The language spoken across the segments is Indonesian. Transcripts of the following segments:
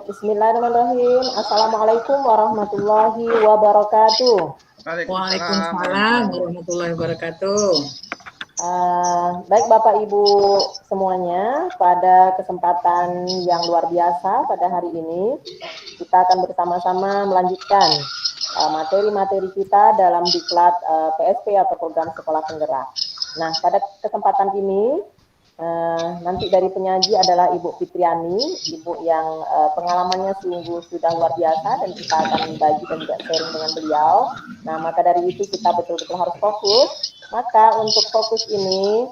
Bismillahirrahmanirrahim. Assalamualaikum warahmatullahi wabarakatuh. Waalaikumsalam warahmatullahi wabarakatuh. Baik Bapak Ibu semuanya, pada kesempatan yang luar biasa pada hari ini kita akan bersama-sama melanjutkan materi-materi kita dalam diklat PSP atau program sekolah penggerak. Nah, pada kesempatan ini nanti dari penyaji adalah Ibu Fitriani, Ibu yang pengalamannya sungguh sudah luar biasa dan kita akan bagi dan juga sharing dengan beliau. Nah, maka dari itu kita betul-betul harus fokus. Maka untuk fokus ini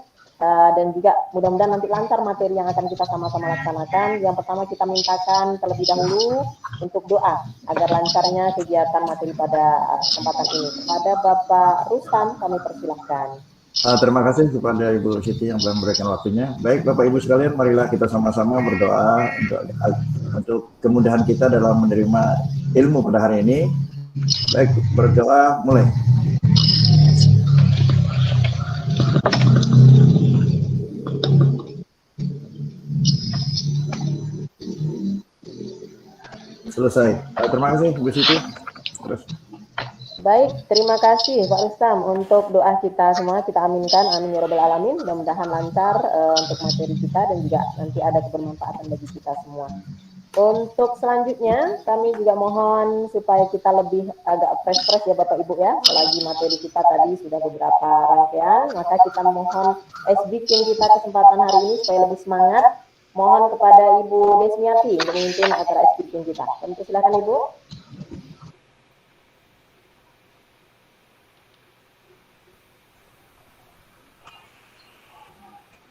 dan juga mudah-mudahan nanti lancar materi yang akan kita sama-sama laksanakan. Yang pertama kita mintakan terlebih dahulu untuk doa agar lancarnya kegiatan materi pada kesempatan ini. Kepada Bapak Rustam kami persilahkan. Terima kasih kepada Ibu Siti yang telah memberikan waktunya. Baik Bapak Ibu sekalian, marilah kita sama-sama berdoa untuk kemudahan kita dalam menerima ilmu pada hari ini. Baik, berdoa mulai. Selesai. Terima kasih Ibu Siti. Terus. Baik, terima kasih Pak Rustam untuk doa kita semua, kita aminkan, amin ya rabbal alamin. Mudah-mudahan lancar untuk materi kita dan juga nanti ada kebermanfaatan bagi kita semua. Untuk selanjutnya, kami juga mohon supaya kita lebih agak fresh ya Bapak Ibu ya. Selagi materi kita tadi sudah beberapa rangkaian, maka kita mohon bikin kita kesempatan hari ini supaya lebih semangat. Mohon kepada Ibu Desmiati untuk memimpin acara bikin kita. Kami silakan Ibu.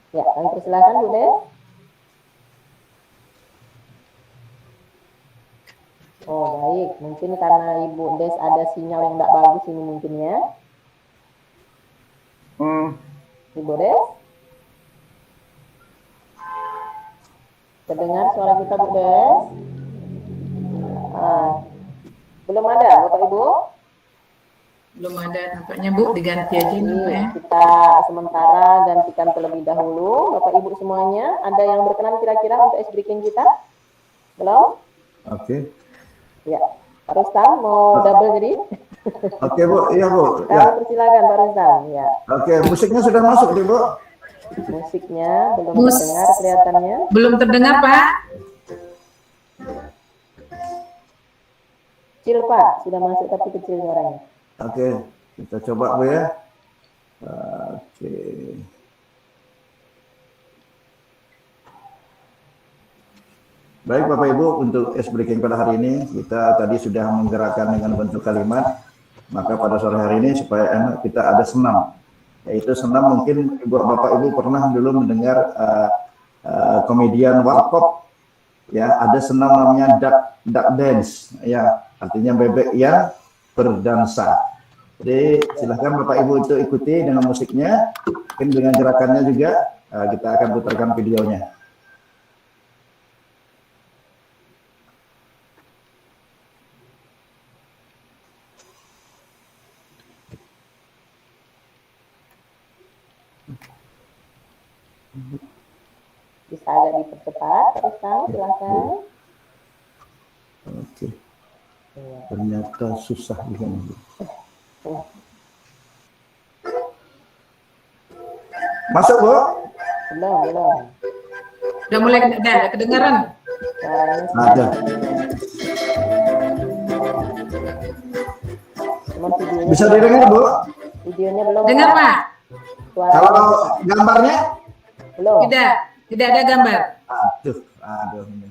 Ya, kami persilakan Bu Des. Oh baik, mungkin karena Ibu Des ada sinyal yang tidak bagus ini mungkin ya. Ibu Des? Terdengar suara kita Bu Des? Belum ada Bapak Ibu? Belum ada nampaknya Bu, diganti aja nih ya. Kita sementara gantikan terlebih dahulu. Bapak Ibu semuanya, ada yang berkenan kira-kira untuk breaking kita? Belum? Oke. Ya, Pak Rustam mau double jadi? Oke Bu, iya Bu. Kami persilakan Pak Rustam. Ya. Oke, musiknya sudah masuk nih Bu. Musiknya belum terdengar kelihatannya. Belum terdengar Pak. Kecil Pak, sudah masuk tapi kecil suaranya. Oke, kita coba Bu ya. Oke. Baik Bapak Ibu, untuk breaking pada hari ini kita tadi sudah menggerakkan dengan bentuk kalimat. Maka pada sore hari ini supaya enak kita ada senam. Yaitu senam mungkin Bapak Ibu pernah dulu mendengar komedian Warkop. Ya, ada senam namanya duck dance. Ya, artinya bebek yang berdansa. Jadi silahkan Bapak Ibu itu ikuti dengan musiknya, mungkin dengan gerakannya juga. Kita akan putarkan videonya. Bisa agak dipercepat, terus silakan. Oke. Ternyata susah begini. Masuk Bu? Belum. Udah mulai kedengaran. Ada. Bisa didengar Bu? Videonya belum. Dengar Pak. Kalau gambarnya? Belum. Tidak ada gambar. Aduh ini.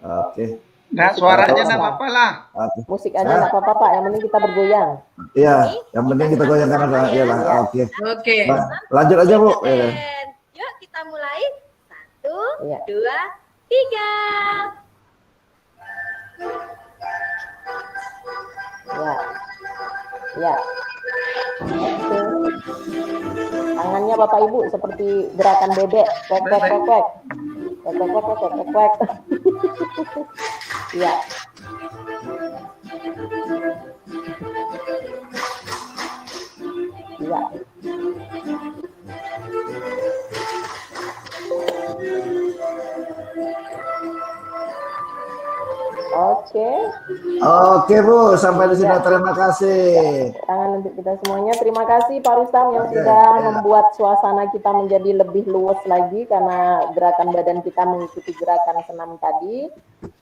Oke. Nah, suaranya enggak apa-apa lah. Musik aja enggak apa-apa Pak, yang penting kita bergoyang. Iya, yang penting kita goyang karena iyalah. Oke. Oke. Lanjut aja Bu. Yuk kita mulai. 1, 2, 3. Ya. Tangannya Bapak Ibu seperti gerakan bebek, kwek. Ya. Ya. Oke. Oke Bu, sampai di sini. Terima kasih. Tangan untuk kita semuanya. Terima kasih Pak Rustam yang Oke, sudah ya. membuat suasana kita menjadi lebih luas lagi karena gerakan badan kita mengikuti gerakan senam tadi.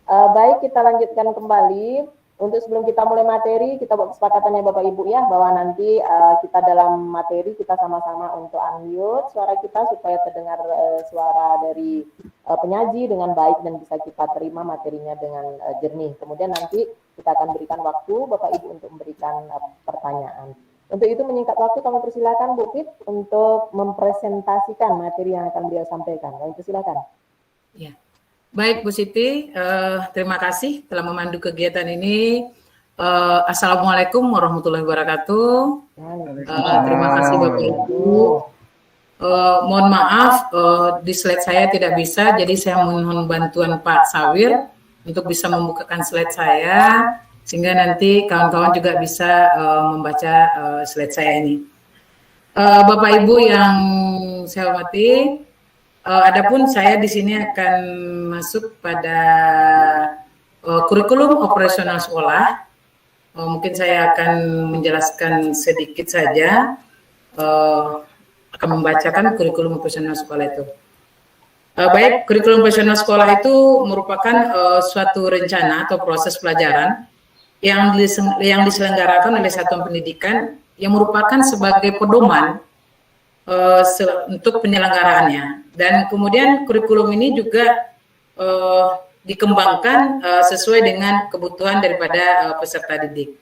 Baik, kita lanjutkan kembali. Untuk sebelum kita mulai materi, kita buat kesepakatannya Bapak Ibu ya, bahwa nanti kita dalam materi kita sama-sama untuk unmute suara kita supaya terdengar suara dari penyaji dengan baik dan bisa kita terima materinya dengan jernih. Kemudian nanti kita akan berikan waktu Bapak Ibu untuk memberikan pertanyaan. Untuk itu menyingkat waktu, kami persilakan Bu Fit untuk mempresentasikan materi yang akan beliau sampaikan. Kami persilakan. Ya. Baik Bu Siti, terima kasih telah memandu kegiatan ini. Assalamualaikum warahmatullahi wabarakatuh. Terima kasih Bapak Ibu. Mohon maaf di slide saya tidak bisa, jadi saya mohon bantuan Pak Sawir untuk bisa membukakan slide saya, sehingga nanti kawan-kawan juga bisa membaca slide saya ini. Bapak Ibu yang saya hormati, adapun saya di sini akan masuk pada kurikulum operasional sekolah. Mungkin saya akan menjelaskan sedikit saja, akan membacakan kurikulum operasional sekolah itu. Baik, kurikulum operasional sekolah itu merupakan suatu rencana atau proses pelajaran yang diselenggarakan oleh satuan pendidikan yang merupakan sebagai pedoman untuk penyelenggaraannya. Dan kemudian kurikulum ini juga dikembangkan sesuai dengan kebutuhan daripada peserta didik.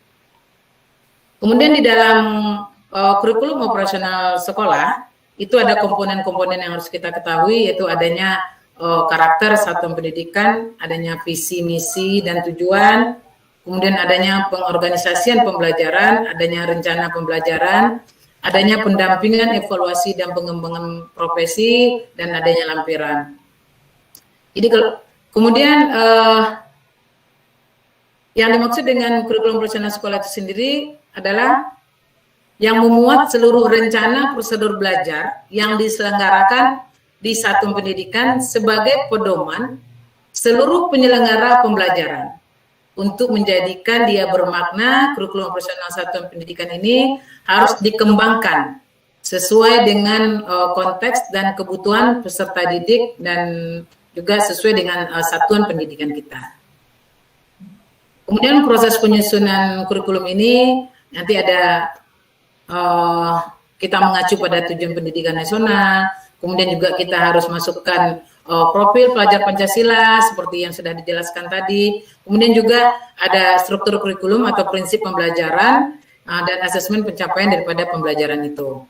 Kemudian di dalam kurikulum operasional sekolah itu ada komponen-komponen yang harus kita ketahui, yaitu adanya karakter satuan pendidikan, adanya visi, misi, dan tujuan, kemudian adanya pengorganisasian pembelajaran, adanya rencana pembelajaran, adanya pendampingan, evaluasi, dan pengembangan profesi, dan adanya lampiran. Jadi kemudian yang dimaksud dengan kurikulum operasional sekolah itu sendiri adalah yang memuat seluruh rencana prosedur belajar yang diselenggarakan di satuan pendidikan sebagai pedoman seluruh penyelenggara pembelajaran. Untuk menjadikan dia bermakna, kurikulum operasional satuan pendidikan ini harus dikembangkan sesuai dengan konteks dan kebutuhan peserta didik dan juga sesuai dengan satuan pendidikan kita. Kemudian proses penyusunan kurikulum ini nanti ada kita mengacu pada tujuan pendidikan nasional, kemudian juga kita harus masukkan profil pelajar Pancasila seperti yang sudah dijelaskan tadi. Kemudian juga ada struktur kurikulum atau prinsip pembelajaran dan asesmen pencapaian daripada pembelajaran itu.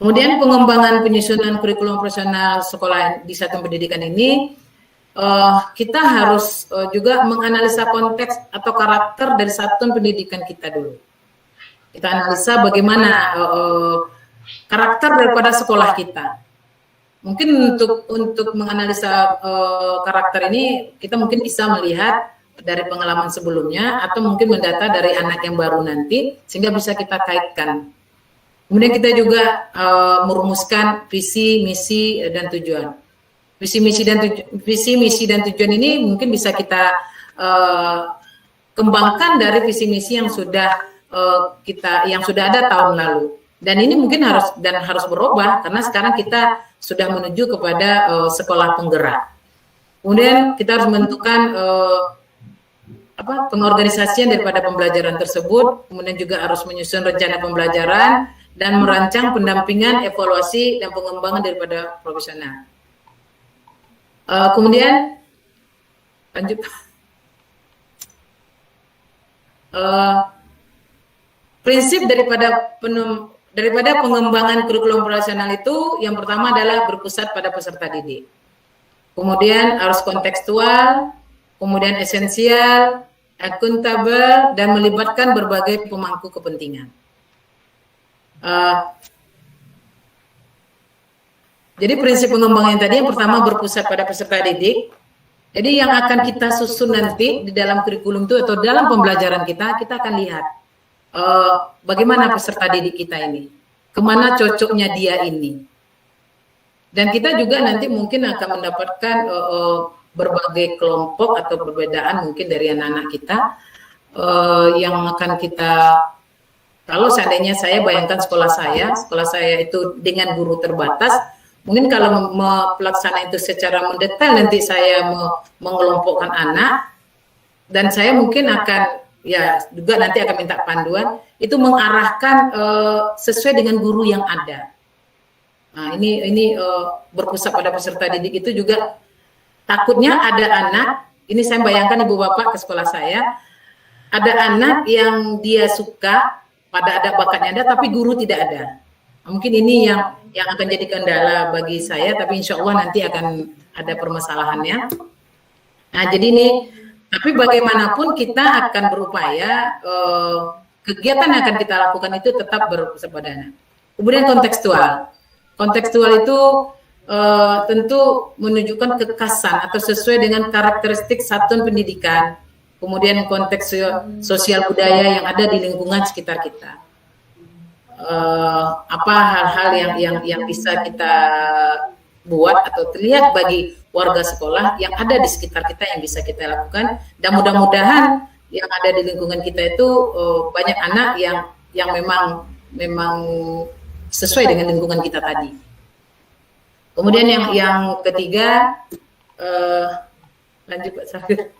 Kemudian pengembangan penyusunan kurikulum operasional sekolah di satuan pendidikan ini, kita harus juga menganalisa konteks atau karakter dari satuan pendidikan kita dulu. Kita analisa bagaimana karakter daripada sekolah kita. Mungkin untuk menganalisa karakter ini kita mungkin bisa melihat dari pengalaman sebelumnya atau mungkin mendata dari anak yang baru nanti sehingga bisa kita kaitkan. Kemudian kita juga merumuskan visi, misi, dan tujuan. Visi, misi, dan tujuan ini mungkin bisa kita kembangkan dari visi misi yang sudah ada tahun lalu. Dan ini mungkin harus berubah karena sekarang kita sudah menuju kepada sekolah penggerak. Kemudian kita harus menentukan pengorganisasian daripada pembelajaran tersebut, kemudian juga harus menyusun rencana pembelajaran dan merancang pendampingan, evaluasi, dan pengembangan daripada profesional. Kemudian lanjut. Prinsip daripada pengembangan kurikulum operasional itu yang pertama adalah berpusat pada peserta didik. Kemudian harus kontekstual, kemudian esensial, akuntabel, dan melibatkan berbagai pemangku kepentingan. Jadi prinsip pengembangan yang tadi yang pertama berpusat pada peserta didik. Jadi yang akan kita susun nanti di dalam kurikulum itu atau dalam pembelajaran kita akan lihat bagaimana peserta didik kita ini, kemana cocoknya dia ini. Dan kita juga nanti mungkin akan mendapatkan berbagai kelompok atau perbedaan mungkin dari anak-anak kita yang akan kita, kalau seandainya saya bayangkan sekolah saya itu dengan guru terbatas, mungkin kalau pelaksanaan itu secara mendetail nanti saya mengelompokkan anak, dan saya mungkin akan ya juga nanti akan minta panduan itu mengarahkan sesuai dengan guru yang ada. Nah, ini berpusat pada peserta didik itu juga takutnya ada anak, ini saya bayangkan ibu bapak ke sekolah saya, ada anak yang dia suka, pada ada bakatnya ada, tapi guru tidak ada. Mungkin ini yang akan jadi kendala bagi saya, tapi insya Allah nanti akan ada permasalahannya. Nah, jadi ini, tapi bagaimanapun kita akan berupaya kegiatan yang akan kita lakukan itu tetap berpusat pada anak. Kemudian kontekstual itu tentu menunjukkan kekhasan atau sesuai dengan karakteristik satuan pendidikan. Kemudian konteks sosial budaya yang ada di lingkungan sekitar kita. Apa hal-hal yang bisa kita buat atau terlihat bagi warga sekolah yang ada di sekitar kita yang bisa kita lakukan, dan mudah-mudahan yang ada di lingkungan kita itu banyak anak yang memang sesuai dengan lingkungan kita tadi. Kemudian yang ketiga, lanjut Pak Safir.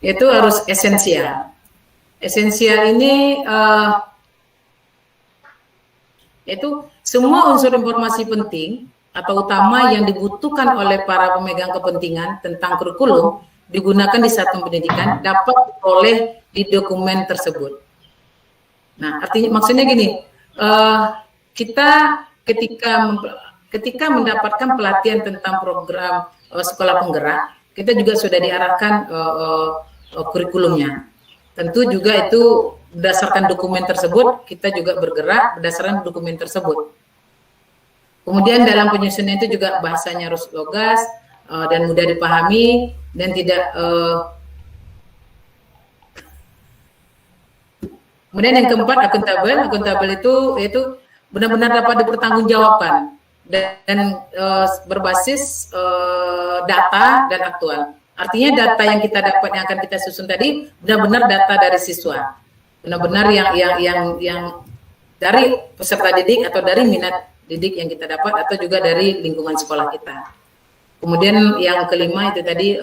Itu harus esensial. Esensial ini itu semua unsur informasi penting atau utama yang dibutuhkan oleh para pemegang kepentingan tentang kurikulum digunakan di satuan pendidikan dapat diperoleh di dokumen tersebut. Nah, artinya maksudnya gini, kita ketika mendapatkan pelatihan tentang program sekolah penggerak, kita juga sudah diarahkan kurikulumnya. Tentu juga itu berdasarkan dokumen tersebut, kita juga bergerak berdasarkan dokumen tersebut. Kemudian dalam penyusunan itu juga bahasanya harus logas dan mudah dipahami dan tidak. Kemudian yang keempat, akuntabel itu benar-benar dapat dipertanggungjawabkan dan berbasis data dan aktual. Artinya data yang kita dapat yang akan kita susun tadi benar-benar data dari siswa, benar-benar yang dari peserta didik atau dari minat didik yang kita dapat atau juga dari lingkungan sekolah kita. Kemudian yang kelima itu tadi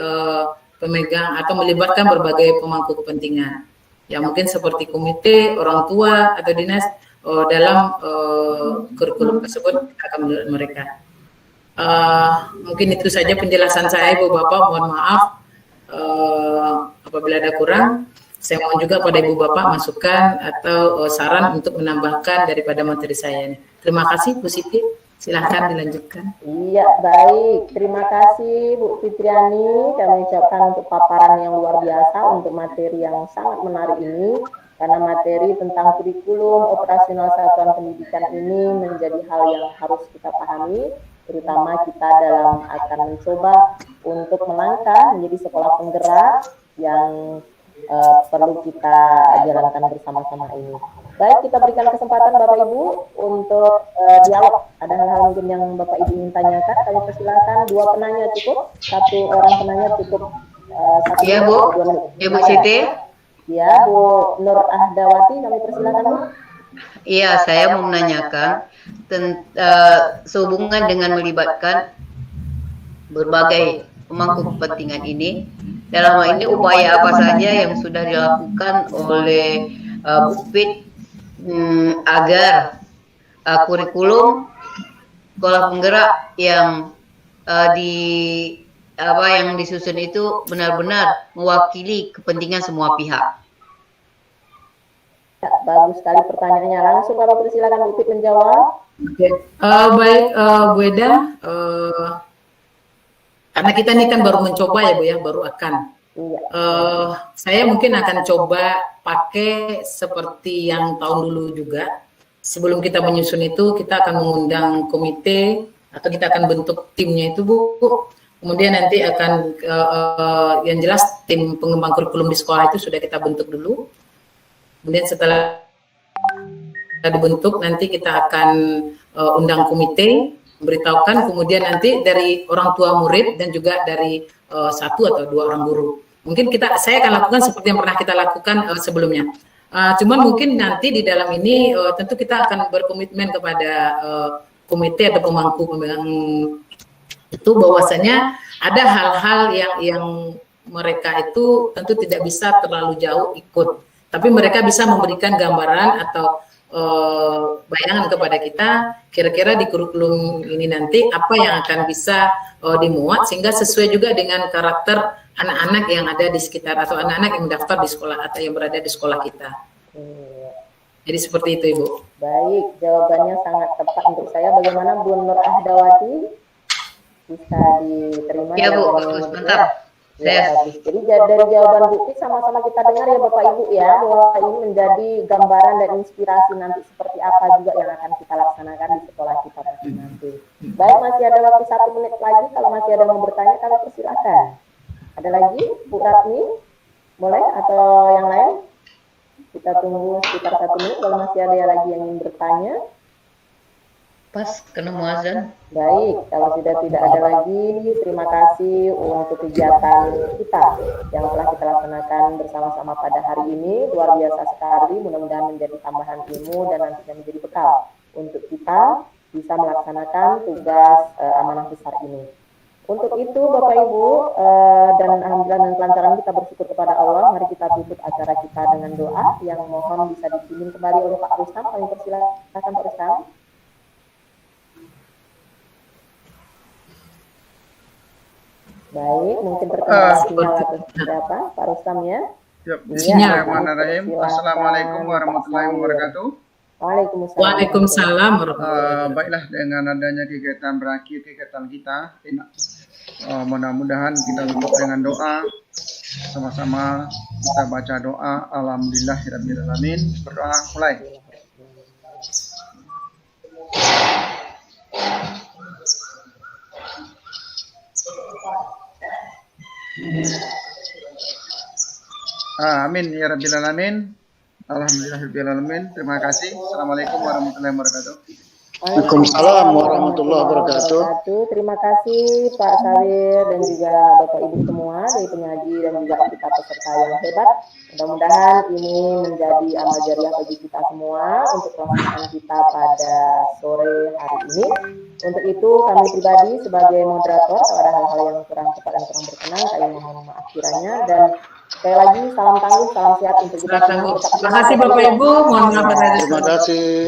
pemegang atau melibatkan berbagai pemangku kepentingan, ya mungkin seperti komite, orang tua atau dinas dalam kurikulum tersebut akan menurut mereka. Mungkin itu saja penjelasan saya, Ibu Bapak. Mohon maaf apabila ada kurang. Saya mohon juga pada Ibu Bapak masukan atau saran untuk menambahkan daripada materi saya ini. Terima kasih, Bu Siti. Silahkan dilanjutkan. Iya, baik. Terima kasih, Bu Fitriani. Kami ucapkan untuk paparan yang luar biasa untuk materi yang sangat menarik ini. Karena materi tentang kurikulum operasional satuan pendidikan ini menjadi hal yang harus kita pahami, terutama kita dalam akan mencoba untuk melangkah menjadi sekolah penggerak yang perlu kita jalankan bersama-sama ini. Baik, kita berikan kesempatan Bapak Ibu untuk dialog. Ada hal-hal mungkin yang Bapak Ibu ingin tanyakan, kami persilakan. 2 penanya cukup, 1 orang penanya cukup. Iya Bu, Ibu Siti. Ya, Bu Nur Ahdawati, kami persilakan Bu. Iya, saya mau menanyakan sehubungan dengan melibatkan berbagai pemangku kepentingan ini, dalam hal ini upaya apa saja yang sudah dilakukan oleh BUPIT agar kurikulum sekolah penggerak yang yang disusun itu benar-benar mewakili kepentingan semua pihak. Ya, bagus sekali pertanyaannya. Langsung Bapak persilakan Bu Pit menjawab. Baik, Bu Eda, karena kita ini kan baru mencoba ya Bu ya, baru akan. Iya. Saya mungkin akan coba pakai seperti yang tahun dulu juga. Sebelum kita menyusun itu, kita akan mengundang komite atau kita akan bentuk timnya itu Bu. Kemudian nanti akan yang jelas tim pengembang kurikulum di sekolah itu sudah kita bentuk dulu. Kemudian setelah dibentuk nanti kita akan undang komite. memberitahukan, kemudian nanti dari orang tua murid dan juga dari 1 atau 2 orang guru. Mungkin saya akan lakukan seperti yang pernah kita lakukan sebelumnya. Cuman mungkin nanti di dalam ini tentu kita akan berkomitmen kepada komite atau pemangku pemegang itu, bahwasanya ada hal-hal yang mereka itu tentu tidak bisa terlalu jauh ikut, tapi mereka bisa memberikan gambaran atau bayangan kepada kita kira-kira di kurikulum ini nanti apa yang akan bisa dimuat sehingga sesuai juga dengan karakter anak-anak yang ada di sekitar atau anak-anak yang mendaftar di sekolah atau yang berada di sekolah kita. Jadi seperti itu, Ibu. Baik, jawabannya sangat tepat untuk saya. Bagaimana Bu Nur Ahdawati? Bisa diterima? Ya Bu, bagus, mantap. Ya, bagus. Jadi dari jawaban Bukti sama-sama kita dengar ya Bapak Ibu ya, bahwa ini menjadi gambaran dan inspirasi nanti seperti apa juga yang akan kita laksanakan di sekolah kita nanti. Baik, masih ada waktu 1 menit lagi. Kalau masih ada yang mau bertanya, kami persilakan. Ada lagi, Bu Ratni? Boleh atau yang lain? Kita tunggu sekitar 1 menit kalau masih ada lagi yang ingin bertanya. Pas kena muazan. Baik, kalau sudah tidak ada lagi, terima kasih untuk kegiatan kita yang telah kita laksanakan bersama-sama pada hari ini. Luar biasa sekali, mudah-mudahan menjadi tambahan ilmu dan nantinya menjadi bekal untuk kita bisa melaksanakan tugas amanah besar ini. Untuk itu Bapak Ibu, dan alhamdulillah dengan kelancaran kita bersyukur kepada Allah. Mari kita tutup acara kita dengan doa yang mohon bisa dipimpin kembali oleh Pak Rustam. Kami persilakan Pak Rustam. Baik, mungkin perkembangan sinyal atau seperti apa, Pak Rustam ya? Bismillahirrahmanirrahim. Assalamualaikum warahmatullahi wabarakatuh. Waalaikumsalam warahmatullahi wabarakatuh. Baiklah, dengan adanya kegiatan berakhir kegiatan kita, mudah-mudahan kita tutup dengan doa. Sama-sama kita baca doa. Alhamdulillahirabbil alamin. Berdoa mulai. Amin ya rabbil alamin. Alhamdulillahirabbil alamin. Terima kasih. Assalamualaikum warahmatullahi wabarakatuh. Waalaikumsalam warahmatullahi wabarakatuh. Terima kasih Pak Sawir dan juga Bapak Ibu semua dari penyaji dan juga kita peserta yang hebat. Mudah-mudahan ini menjadi amal jariah bagi kita semua untuk pelaksanaan kita pada sore hari ini. Untuk itu kami pribadi sebagai moderator, kalau ada hal-hal yang kurang tepat dan kurang berkenan, kami mohon maaf kiranya. Dan sekali lagi salam tangguh, salam sehat untuk kita semua. Terima kasih Bapak Ibu, mohon maaf. Terima kasih.